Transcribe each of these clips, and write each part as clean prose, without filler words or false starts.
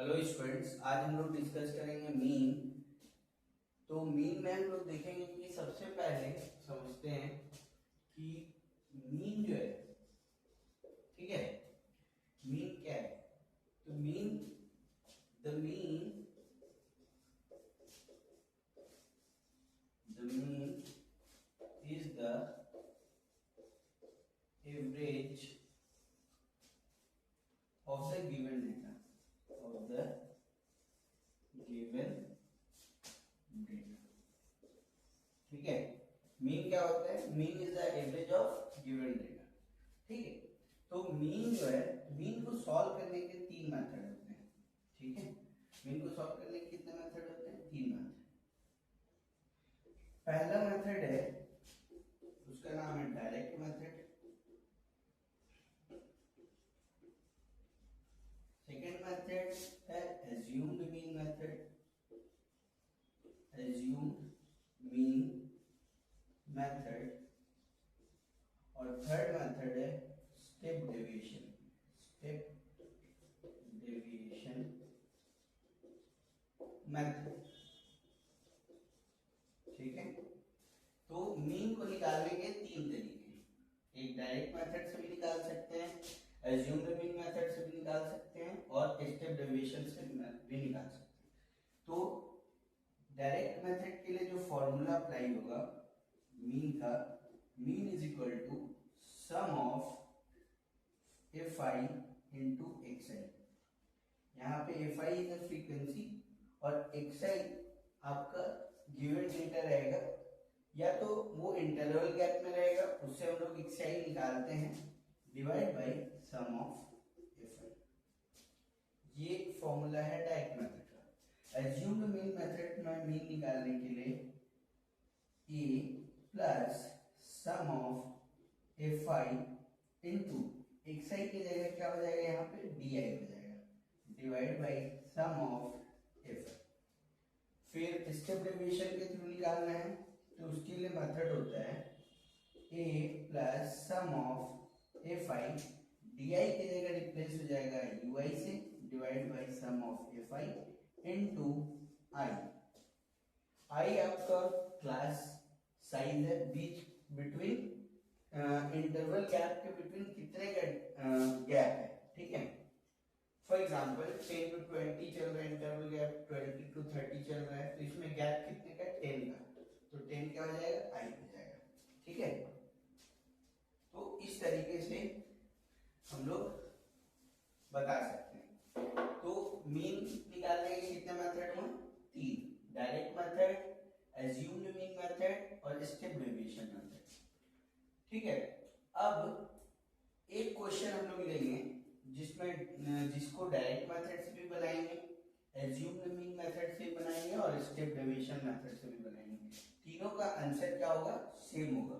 Hello students, आज हम लोग डिस्कस करेंगे मीन। तो मीन में हम लोग देखेंगे कि सबसे पहले समझते हैं कि मीन जो है, ठीक है, मीन क्या है। तो the mean is the average of the given data, of the given data। ठीक है, मीन क्या होता है? Mean is the average of given data. ठीक है, तो मीन जो है, मीन को सॉल्व करने के तीन मेथड होते हैं। ठीक है, मीन को सॉल्व करने के कितने मेथड होते हैं? तीन मेथड। पहला मेथड है, उसका नाम है डायरेक्ट मेथड। सेकेंड मेथड है assumed mean method, assumed mean method। और थर्ड मेथड है स्टेप डेविएशन, मेथड। ठीक है, तो मीन को निकालने के तीन तरीके हैं। एक डायरेक्ट मेथड से भी निकाल सकते हैं, assumed mean मेथड से भी निकाल सकते हैं, और स्टेप डेविएशन से भी निकाल सकते हैं। तो डायरेक्ट मेथड के लिए जो फॉर्मूला अप्लाई होगा मीन का, mean is equal to sum of F I into X I. यहाँ पे एफ आई इज फ्रीक्वेंसी और एक्स आई आपका गिवन डेटा रहेगा, या तो वो इंटरवल गैप में रहेगा, उससे हम लोग एक्स आई निकालते हैं, divide by sum of F I. ये फॉर्मूला है डायरेक्ट मेथड का। एज्यूम्ड मीन मेथड में मीन निकालने के लिए A plus sum of F I into X I की जगह क्या हो जाएगा? यहाँ पे डी आई हो जाएगा, divide by sum of F I. फिर स्टेप डेविएशन के थ्रू निकालना है, तो उसके लिए मेथड होता है A plus sum of F I, D I की जगह रिप्लेस हो जाएगा यू आई से, divide by sum of F I into I. I आपका क्लास साइज है, बीच बिटवीन इंटरवल गैप के बिटवीन कितने गैप है। ठीक है, फॉर एग्जांपल 10 to 20 चल रहा है इंटरवल गैप, 20 to 30 चल रहा है, तो इसमें गैप कितने का? 10 का, तो 10 क्या हो जाएगा? आई हो जाएगा। ठीक है, तो इस तरीके से हम लोग बता सकते हैं। तो मीन निकालने के कितने मेथड हुए? तीन, direct method, assumed mean method और स्टेप डेविएशन मेथड। ठीक है, अब एक क्वेश्चन हम लोग लेंगे जिसको डायरेक्ट मेथड से भी बनाएंगे, assumed mean मेथड से बनाएंगे और स्टेप डेविएशन मेथड से भी बनाएंगे। तीनों का आंसर क्या होगा? सेम होगा।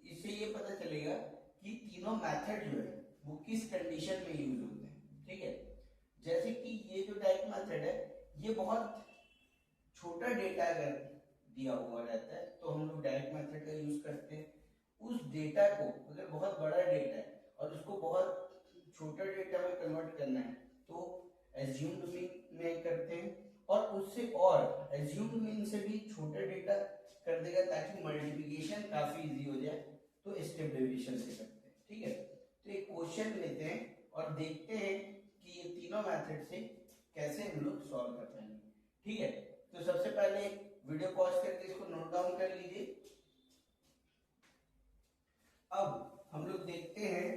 इससे ये पता चलेगा कि तीनों मेथड जो है वो किस कंडीशन में यूज होते हैं। ठीक है, जैसे कि ये जो डायरेक्ट मेथड है, ये बहुत छोटा डेटा अगर दिया हुआ रहता है तो हम लोग डायरेक्ट मेथड का यूज करते हैं। उस डेटा को अगर बहुत बड़ा डेटा है और उसको बहुत छोटा डेटा में कन्वर्ट करना है तो assumed mean में करते हैं, और उससे और assumed mean से भी छोटा डेटा कर देगा ताकि मल्टीप्लिकेशन काफी इजी हो जाए, तो स्टेप डेविएशन से करते हैं। ठीक है, तो एक क्वेश्चन लेते हैं और देखते हैं कि ये तीनों मेथड से कैसे हम लोग सॉल्व कर पाएंगे। ठीक है, तो सबसे पहले वीडियो पॉज करके इसको नोट डाउन कर लीजिए। अब हम लोग देखते हैं,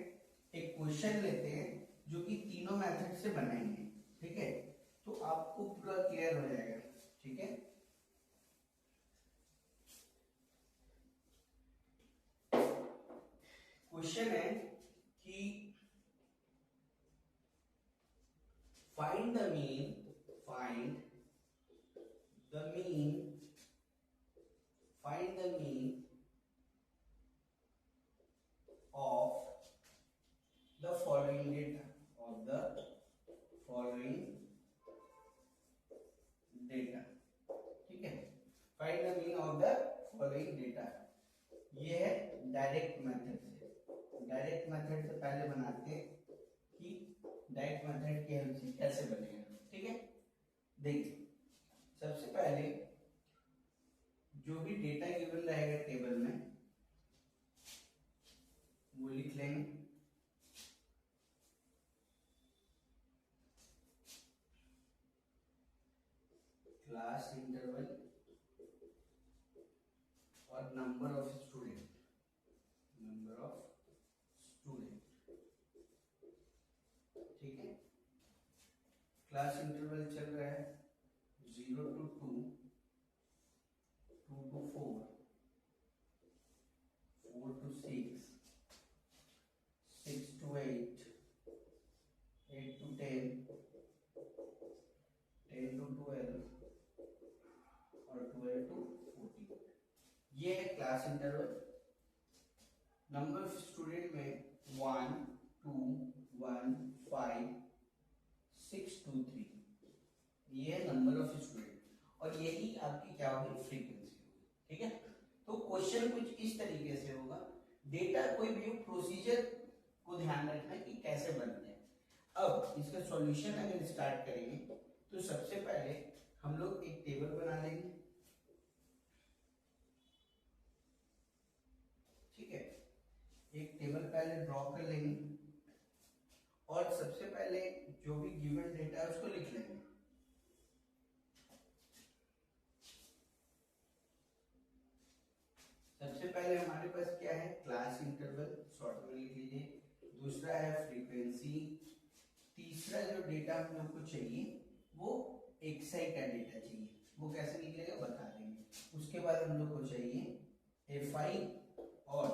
एक क्वेश्चन लेते हैं जो कि तीनों मेथड से बनाएंगे। ठीक है, तो आपको पूरा क्लियर हो जाएगा। ठीक है, क्वेश्चन है कि find the mean of the following data, ठीक है, find the mean of the following data. ये है डायरेक्ट मेथड से। डायरेक्ट मेथड से पहले बनाते हैं कि डायरेक्ट मेथड की हेल्प से कैसे बनेगा। ठीक है, देखिए सबसे पहले जो भी डेटा गिवन रहेगा टेबल में वो लिख लेंगे। क्लास इंटरवल और नंबर ऑफ स्टूडेंट, ठीक है। क्लास इंटरवल चल रहा है 0 to 2, 2 to 4, 4 to 6, 6 to 8, 8 to 10, 10 to 12 और 12 to 14। ये है class interval. Number of student में 1, 2, 1, 5, 6, 2, 3, ये है नंबर ऑफ स्टूडेंट और यही आपकी क्या होगी, फ्रीक्वेंसी होगी। ठीक है, तो क्वेश्चन कुछ इस तरीके से होगा। डेटा कोई भी प्रोसीजर को ध्यान रखना कि कैसे बनते हैं। अब इसका सॉल्यूशन अगर स्टार्ट करेंगे तो सबसे पहले हम लोग एक टेबल बना लेंगे। ठीक है, एक टेबल पहले ड्रॉ कर लेंगे और सबसे पहले जो भी गिवन डेटा है उसको लिख लेंगे। सबसे पहले हमारे पास क्या है, क्लास इंटरवल, शॉर्ट में लिख लीजिए। दूसरा है फ्रीक्वेंसी। तीसरा जो डेटा हम लोग को चाहिए वो एक्सआई का डेटा चाहिए, वो कैसे निकलेगा बता देंगे। उसके बाद हम लोग को चाहिए एफआई और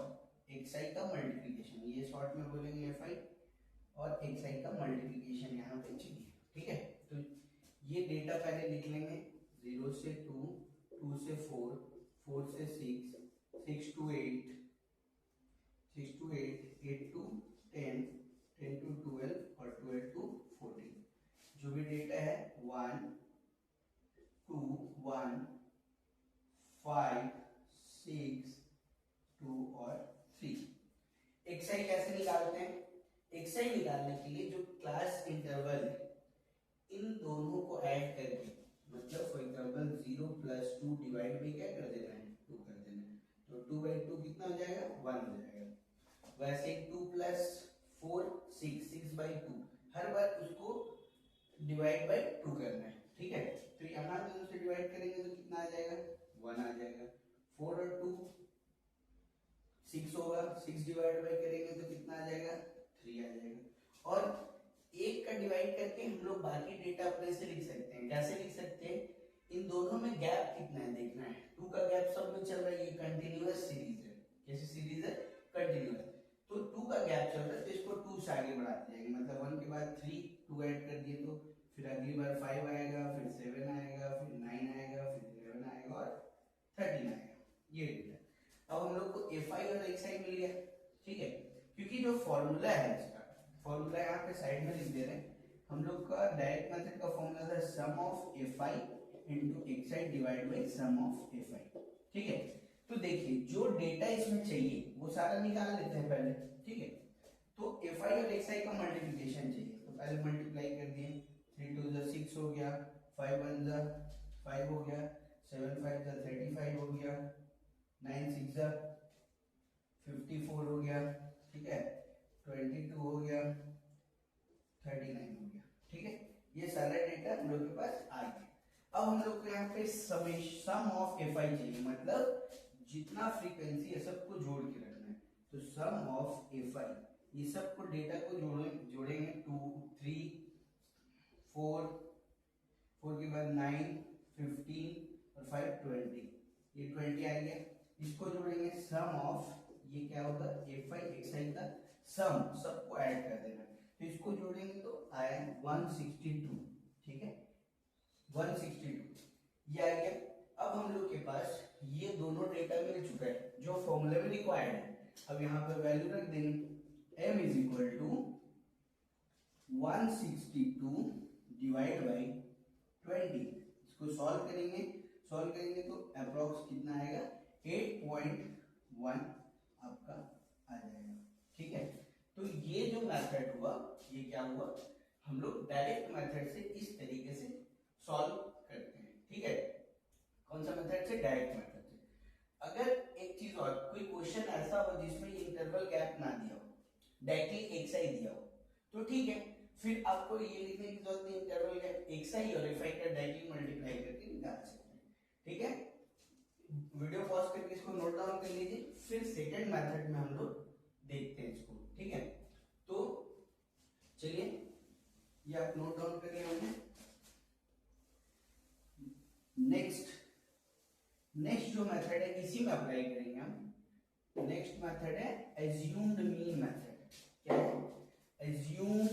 एक्सआई का मल्टीप्लिकेशन, ये शॉर्ट में बोलेंगे एफआई और एक्सआई का मल्टीप्लिकेशन यहाँ पे चाहिए। ठीक है, तो ये डेटा पहले लिख लेंगे। 0 से 2, 2 से 4, 4 से 6, 6 to 8, 6 to 8, 8 to 10, 10 to 12 और 12 to 14। जो भी डेटा है 1, 2, 1, 5, 6, 2 और 3। एक्सआई कैसे निकालते हैं? एक्सआई निकालने के लिए जो क्लास इंटरवल है इन दोनों को ऐड करके, मतलब फॉर एग्जांपल 0 + 2 डिवाइड बाई क्या कर देना है, 2 कर देना है, तो 2/2 कितना हो जाएगा, 1 हो जाएगा। वैसे 2 + 4 6, 6/2, हर बार उसको डिवाइड बाई 2 करना है। ठीक है, तो यहाँ दोनों से डिवाइड करेंगे तो कितना आ जाएगा, 1 आ जाएगा। 4 और 2 6 होगा, 6 डिवाइड बाई करेंगे तो कितना आ जाएगा, 3 आ जाएगा। और एक का डिवाइड करके हम लोग बाकी डेटा अपने से लिख सकते हैं। कैसे लिख सकते हैं, इन दोनों में गैप कितना है देखना है। 2 का गैप सब में चल रहा है, ये कंटिन्यूअस सीरीज है। कैसी सीरीज है, कंटिन्यूअस। तो 2 का गैप चल रहा है तो इसको 2 से आगे बढ़ाते जाएंगे, मतलब 1 के बाद 3, 2 ऐड कर दिए तो फिर अगली बार 5 आएगा, फिर 7 आएगा, फिर 9 आएगा, फिर 11 आएगा और 13 आएगा। ये डेटा अब हम लोग को एफआई और एक्सआई मिल गया। ठीक है, क्योंकि जो फॉर्मूला है इसका, फॉर्मूला यहाँ पे साइड में लिख दे रहे हैं। हम लोग का डायरेक्ट मेथड का फॉर्मूला था sum of F I into X I divide by sum of F I. ठीक है, तो देखिए जो डेटा इसमें चाहिए वो सारा निकाल लेते हैं पहले। ठीक है, तो एफआई और एक्सआई का मल्टीप्लिकेशन चाहिए, तो पहले मल्टीप्लाई कर दिए। 3 2 = 6 हो गया, 5 1 = 5 हो गया, 7 5 = 35 हो गया, 9 6 = 54 हो गया। ठीक है, 22 हो गया, 39 हो गया। ठीक है, ये सारा डेटा हम लोग के पास आ गया। अब हम लोग को यहाँ पे सम ऑफ एफआई चाहिए, मतलब जितना फ्रीक्वेंसी है सबको जोड़ के रखना है। तो सम ऑफ एफआई, ये सबको डेटा को जोड़ेंगे 2 3 4, 4 के बाद 9 15 और 5 20, ये 20 आ गया। इसको जोड़ेंगे सम ऑफ, ये क्या होगा, एफआई एक्सआई का सम, सबको ऐड कर देना। तो इसको जोड़ेंगे तो आया 162। ठीक है, 162 ये आ गया। अब हम लोग के पास ये दोनों डेटा मिल चुका है जो फॉर्मूले में रिक्वायर्ड है। अब यहाँ पे वैल्यू रख देंगे, m = 162 डिवाइड बाई 20। इसको सॉल्व करेंगे, तो अप्रोक्स कितना आएगा, 8.1 आपका आ जाएगा। ठीक है, तो ये जो मेथड हुआ ये क्या हुआ, हम लोग डायरेक्ट मेथड से इस तरीके से सॉल्व करते हैं, ठीक है। कौन सा मेथड से? डायरेक्ट मेथड से। अगर एक चीज और, कोई क्वेश्चन ऐसा हो जिसमें ये इंटरवल गैप ना दिया हो, डायरेक्टली एक सा ही दिया हो, तो ठीक है, फिर आपको ये लिखने की जरूरत नहीं, इंटरवल गैप एक सा ही और एफ आई का डायरेक्टली मल्टीप्लाई करके निकाल सकते हैं, ठीक है। वीडियो पॉज करके इसको नोट डाउन कर लीजिए, फिर सेकंड मेथड में हम लोग देखते हैं इसको, ठीक है। तो चलिए ये आप नोट डाउन कर लिए होंगे। नेक्स्ट जो मेथड है इसी में अप्लाई करेंगे हम। नेक्स्ट मेथड है एज्यूम्ड मीन मेथड। क्या है? Assumed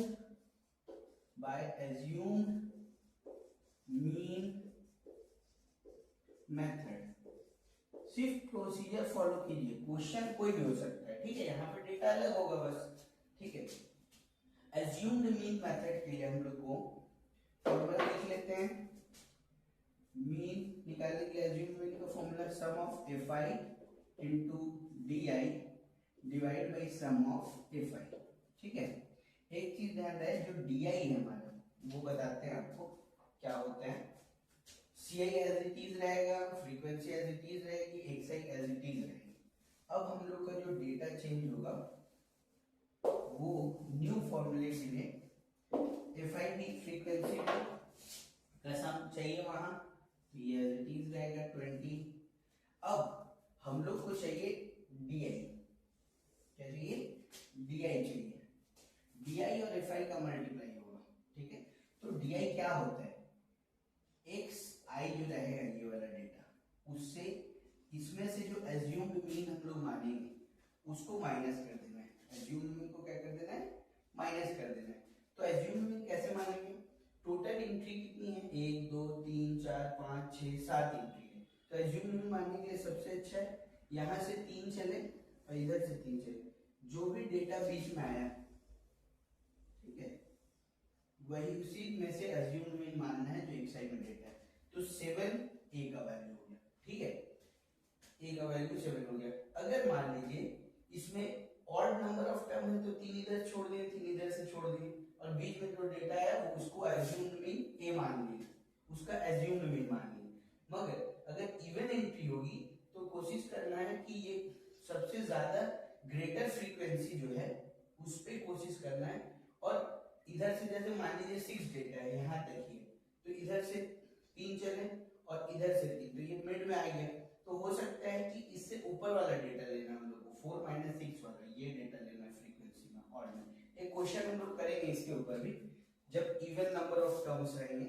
mean method. सिर्फ प्रोसीजर फॉलो कीजिए, क्वेश्चन कोई भी हो सकता है, ठीक है, यहाँ पे डेटा अलग होगा बस, ठीक है। एज्यूम्ड मीन मेथड के लिए हम लोग को फॉर्मूला लिख लेते हैं। मीन निकालने के लिए एज्यूम्ड मीन का formula sum of F I into D I divide by sum of F I, ठीक है। एक चीज ध्यान रहे, जो डी आई है हमारा वो बताते हैं आपको क्या होता है। C I as it is रहेगा, फ्रीक्वेंसी एज इट इज रहेगी, X I as it is रहेगी। अब हम लोग का जो डेटा चेंज होगा वो न्यू फॉर्मूले के लिए एफ आई की फ्रीक्वेंसी का सम चाहिए वहां, तो ये एज इट इज रहेगा 20। अब हम लोग को चाहिए डी आई, क्या चाहिए? डी आई चाहिए। डी आई और एफ आई का मल्टीप्लाई होगा, ठीक है। तो डी आई क्या होता है? एक्स आई जो रहेगा ये वाला डेटा, उससे इसमें से जो एज्यूम्ड मीन हम लोग मानेंगे उसको माइनस कर देना है। एज्यूम्ड मीन को क्या कर देना है? माइनस कर देना है। तो एज्यूम्ड मीन कैसे मानेंगे? टोटल एंट्री कितनी है? 1 2 3 4 5 6 7 एंट्री है। तो एज्यूम्ड मीन मानने के लिए सबसे अच्छा है यहाँ से 3 चले और इधर से 3 चले, जो भी डेटा बीच में आया, ठीक है, वही उसी में से एज्यूम्ड मीन मानना है जो एक साइड में डेटा है। तो 7 ए का वैल्यू हो गया, ठीक है, ए का वैल्यू 7 हो गया। अगर मान लीजिए इसमें ऑड नंबर ऑफ टर्म है तो 3 इधर छोड़ दिए, 3 इधर से छोड़ दिए, और बीच में जो डेटा है वो उसको एज्यूम्ड मीन ए मान लिए, उसका एज्यूम्ड मीन मान लिए। मगर अगर इवन एंट्री होगी तो कोशिश करना है कि ये सबसे ज्यादा ग्रेटर फ्रीक्वेंसी जो है उस पे कोशिश करना है। और इधर से जैसे मान लीजिए 6 डेटा है यहाँ तक ही, तो इधर से 3 चले और इधर से 3, तो ये मिड में आ गया। तो हो सकता है कि इससे ऊपर वाला डेटा लेना हम लोग को, 4 - 6 वाला ये डेटा लेना है फ्रीक्वेंसी में, ऑड में। एक क्वेश्चन हम लोग करेंगे इसके ऊपर भी, जब इवन नंबर ऑफ टर्म्स रहेंगे।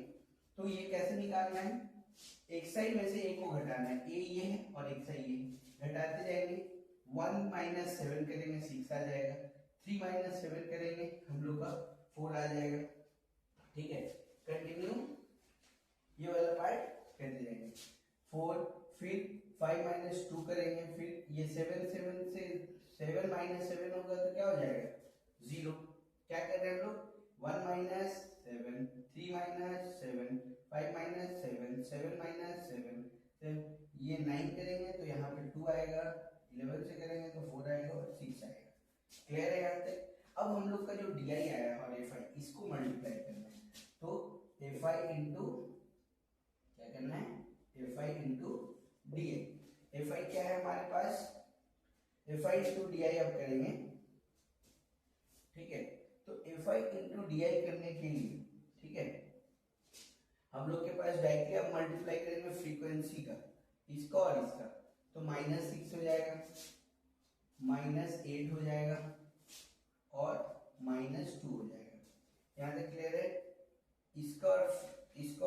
तो ये कैसे निकालना है? एक साइड में से एक को घटाना है, ए ये है और एक साइड ये, घटाते जाएंगे। 1 - 7 करेंगे 6 आ जाएगा, 3 - 7 करेंगे हम लोग का 4 आ जाएगा, ठीक है। कंटिन्यू ये वाला पार्ट करते जाएंगे। 4, फिर 5 - 2 करेंगे, फिर ये 7 से 7 - 7 होगा तो क्या हो जाएगा? 0। क्या कर रहे हैं हम लोग? 1 - 7, 3 - 7, 5 - 7, 7 - 7, ये 9 करेंगे तो यहाँ पे 2 आएगा, 11 से करेंगे तो 4 आएगा और 6 आएगा। क्लियर है यहाँ तक? अब हम लोग का जो डी आई आया और एफ आई, इसको मल्टीप्लाई करना है। तो एफ आई इंटू क्या करना है? F I into D I. F I क्या है हमारे पास? F I into D I अब करेंगे, ठीक है। तो F I into D I करने के लिए, ठीक है, हम लोग के पास डायरेक्टली अब मल्टीप्लाई करेंगे फ्रीक्वेंसी का, इसका और इसका, तो -6 हो जाएगा, -8 हो जाएगा और -2 हो जाएगा। यहाँ तक क्लियर है? इसका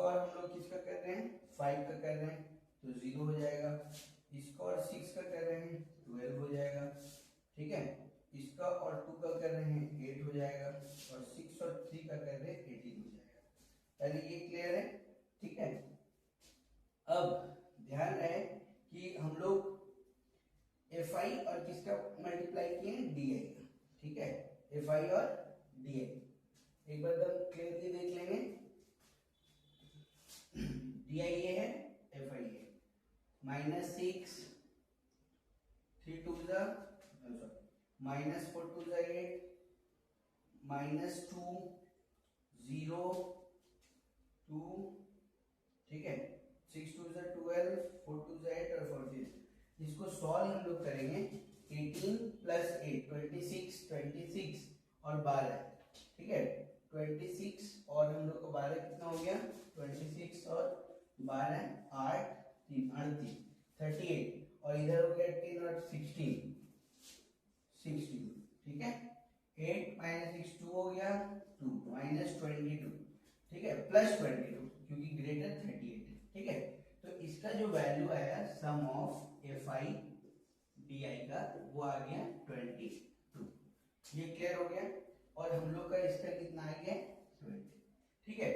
और हम लोग किसका कर रहे हैं? 5 का कर रहे हैं तो 0 हो जाएगा। इसका और 6 का कर रहे हैं 12 हो जाएगा, ठीक है। इसका और 2 का कर रहे हैं 8 हो जाएगा, और 6 और 3 का कर रहे हैं 18 हो जाएगा। पहले ये क्लियर है, ठीक है। अब ध्यान रहे कि हम लोग एफ आई और किसका मल्टीप्लाई किए हैं? डी आई का, ठीक है, एफ आई और डी आई। एक बार एकदम क्लियरली देख लेंगे। डी आई ये है, एफ आई है। -6, 3 2 -4 -4 2 -8, -2 0 इसको सॉल्व हम लोग करेंगे 18 प्लस 8 26 26 और 12, ठीक है 26 और हम लोग को 12 कितना हो गया 26 और 12 8 3 38 38 और इधर हो गया 10 और 16 16, ठीक है 8 माइनस 6 2 हो गया 2 माइनस 22, ठीक है प्लस 22 क्योंकि ग्रेटर 38 है, ठीक है। तो इसका जो वैल्यू आया sum of F I D I का वो आ गया 22, ये क्लियर हो गया। और हम लोग का इसका कितना आ गया 20, ठीक है।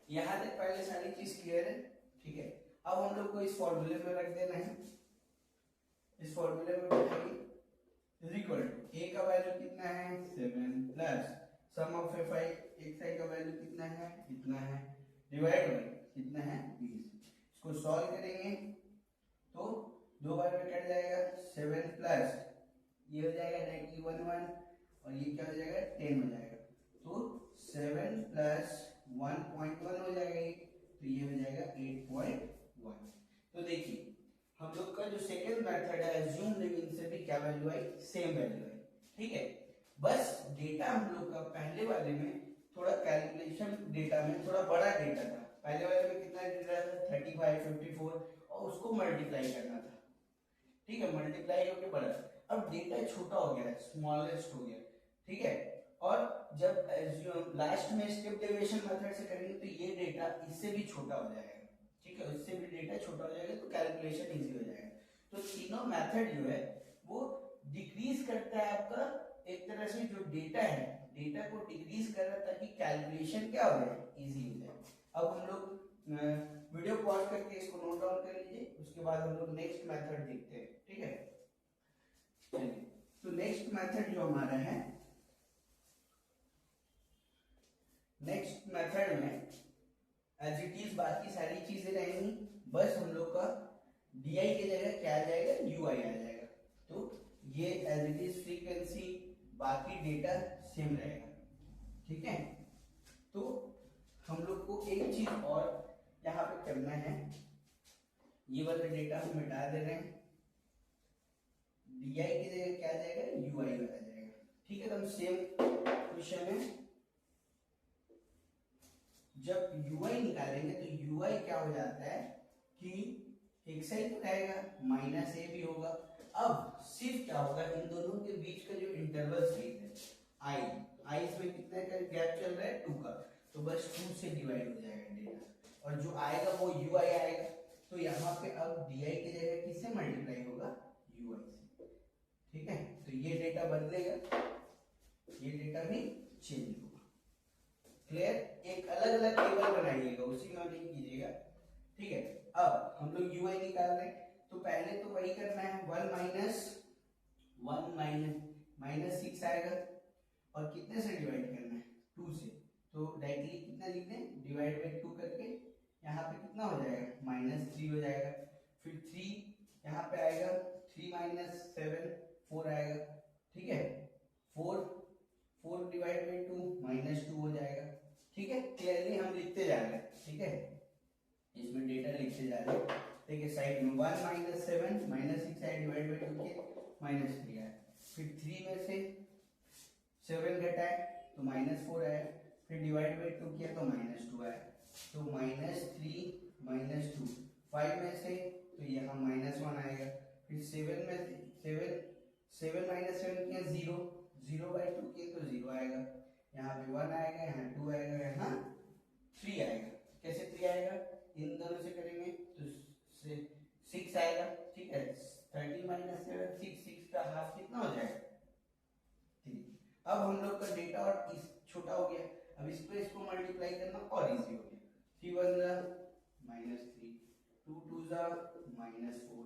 यहां तक पहले सारी चीज क्लियर है, ठीक है। अब हम लोग को इस फॉर्मूले में रख देना है, इस फॉर्मूले में बैठेंगे इज इक्वल टू ए का वैल्यू कितना है 7 plus sum of F I X I का वैल्यू कितना है इतना है डिवाइड बाय कितना है 20। इसको सॉल्व करेंगे तो दो बार में कट जाएगा 7 प्लस ये हो जाएगा -1 और ये क्या हो जाएगा 10 हो जाएगा, तो 7 प्लस 1.1 हो जाएगा ये, तो ये हो जाएगा 8.1। तो देखिए हम लोग का जो सेकंड मेथड है अज्यूम लिविंग से भी क्या वैल्यू आई सेम वैल्यू है, ठीक है। बस डेटा हम लोग का पहले वाले में थोड़ा कैलकुलेशन डेटा में थोड़ा बड़ा डेटा था, पहले वाले में कितना डेटा था 35 54 और उसको मल्टीप्लाई करना था, ठीक है मल्टीप्लाई होके बड़ा। अब डेटा छोटा हो गया स्मॉलेस्ट हो गया, ठीक है। और जब लास्ट में स्टेप डेविएशन मेथड से करेंगे तो ये डेटा इससे भी छोटा हो जाएगा, ठीक है इससे भी डेटा छोटा हो जाएगा तो कैलकुलेशन इजी हो जाएगा। तो तीनों मेथड जो है वो डिक्रीज करता है आपका एक तरह से जो डेटा है डेटा को डिक्रीज कर रहा है ताकि कैलकुलेशन क्या हो जाए इजी हो जाए। अब हम लोग वीडियो पॉज करके इसको नोट डाउन कर लीजिए, उसके बाद हम लोग नेक्स्ट मेथड देखते हैं, ठीक है। चलिए तो नेक्स्ट मेथड जो हमारा है, नेक्स्ट मेथड में एज इट इज बाकी सारी चीजें रहेंगी, बस हम लोग का डी आई की जगह क्या आ जाएगा यू आई आ जाएगा। तो ये एज इट इज फ्रीक्वेंसी बाकी डेटा सेम रहेगा, ठीक है। तो हम लोग को एक चीज और यहाँ पे करना है, ये वाला डेटा हम मिटा दे रहे हैं, डी आई की जगह क्या आ जाएगा यू आई आ जाएगा, ठीक है। तो हम सेम क्वेश्चन में जब ui निकालेंगे तो ui क्या हो जाता है कि xi तो रहेगा माइनस ए भी होगा। अब सिर्फ क्या होगा इन दोनों के बीच का जो इंटरवल सही है i इसमें कितने का गैप चल रहा है 2 का, तो बस 2 से डिवाइड हो जाएगा डेटा और जो आएगा वो ui आएगा। तो यहाँ पे अब di की जगह किससे मल्टीप्लाई होगा ui से, ठीक है। तो ये डेटा बदलेगा, ये डेटा भी चेंज होगा, क्लियर। एक अलग अलग टेबल बनाइएगा उसी में नहीं कीजिएगा, ठीक है। अब हम लोग ui निकाल रहे हैं तो पहले तो वही करना है 1 माइनस 6 आएगा और कितने से डिवाइड करना है 2 से, तो डायरेक्टली कितना लिख दें डिवाइड बाय 2 करके यहाँ पे कितना हो जाएगा -3 हो जाएगा। फिर 3 यहाँ पे आएगा 3 माइनस 7 4 आएगा, ठीक है। 4 डिवाइड बाय 2 -2 हो जाएगा, ठीक है। क्लियरली हम लिखते जा रहे हैं, ठीक है इसमें डेटा लिखते जा रहे हैं, देखिए साइड में 1 माइनस 7 -6 आया डिवाइड बाय 2 के -3 आया, फिर 3 में से 7 घटाए तो -4 आया, फिर डिवाइड बाय 2 किया तो -2 आया, तो -3 -2 5 में से तो यहाँ -1 आएगा, फिर 7 में से 7 माइनस 7 किया 0 बाय 2 किया तो 0 आएगा, यहाँ पे 1 आएगा, यहाँ 2 आएगा, यहाँ 3 आएगा। कैसे 3 आएगा इन दोनों से करेंगे तो 6 आएगा, ठीक है। 13 माइनस 7 6 का हाफ कितना हो जाएगा 3। अब हम लोग का डेटा और इस छोटा हो गया, अब इसको मल्टीप्लाई करना और इजी हो गया। 3 1 जा -3 2 2 जा -4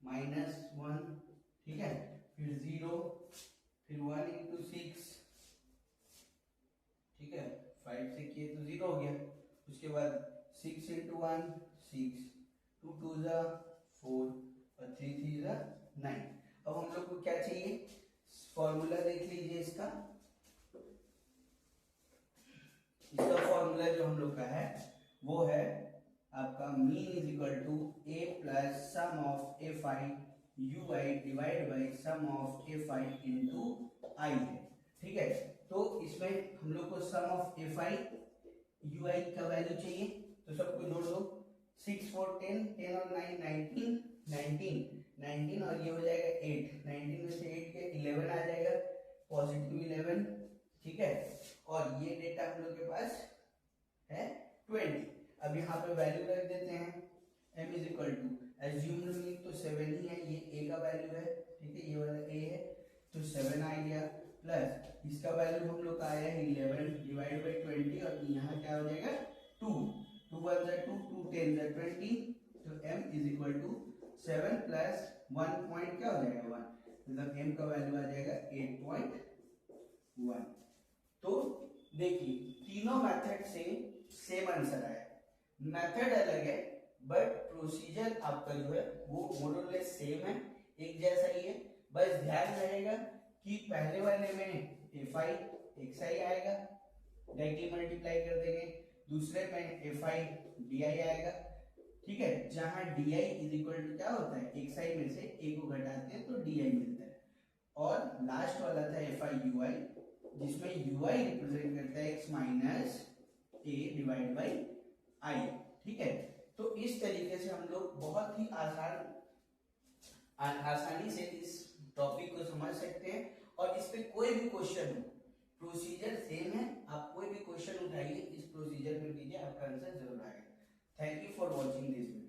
-1, ठीक है। फिर 0 फिर 1 into 6, ठीक है 5 से किए तो 0 हो गया। उसके बाद 6 into 1 6 2 2 जा 4 और 3 3 जा 9। अब हम लोग को क्या चाहिए फॉर्मूला देख लीजिए इसका फॉर्मूला जो हम लोग का है वो है आपका mean is equal to A plus sum of F I U I divide by sum of F I into I है। ठीक है, तो इसमें हम लोग को sum of F I U I का वैल्यू चाहिए, तो सबको जोड़ दो। 6 4 10, 10 और 9 19, 19 और ये हो जाएगा 8, 19 में से 8 के 11 आ जाएगा, पॉजिटिव 11। ठीक है, और ये डेटा हम लोग के पास है 20। अब यहाँ पे वैल्यू रख देते हैं, m is equal to assume तो 7 ही है, ये a का वैल्यू है। ठीक है, ये वाला a है तो 7 आ गया, प्लस इसका वैल्यू हम लोग का आया है 11 डिवाइड बाई 20, और यहाँ क्या हो जाएगा 2, 2 1 जा 2, 2 10 जा 20, तो m is equal to 7 plus 1 point क्या हो जाएगा 1, मतलब m का वैल्यू आ जाएगा 8.1। तो देखिए तीनों मेथड से सेम आंसर आया, मेथड अलग है बट प्रोसीजर आपका जो है वो मोर और लेस सेम है, एक जैसा ही है। बस ध्यान रहेगा कि पहले वाले में एफ आई एक्स आई आएगा, डायरेक्टली मल्टीप्लाई कर देंगे, दूसरे में एफ आई डी आई आएगा। ठीक है, जहां D I is equal to क्या होता है, एक्स आई में से ए को घटाते हैं तो डी आई मिलता है, और लास्ट वाला था एफ आई यू आई, जिसमें यू आई रिप्रेजेंट करता है x minus A divide by I. ठीक है, तो इस तरीके से हम लोग बहुत ही आसानी से इस टॉपिक को समझ सकते हैं, और इस पे कोई भी क्वेश्चन हो, प्रोसीजर सेम है, आप कोई भी क्वेश्चन उठाइए इस प्रोसीजर में कीजिए, आपका आंसर जरूर आएगा। Thank you for watching this video.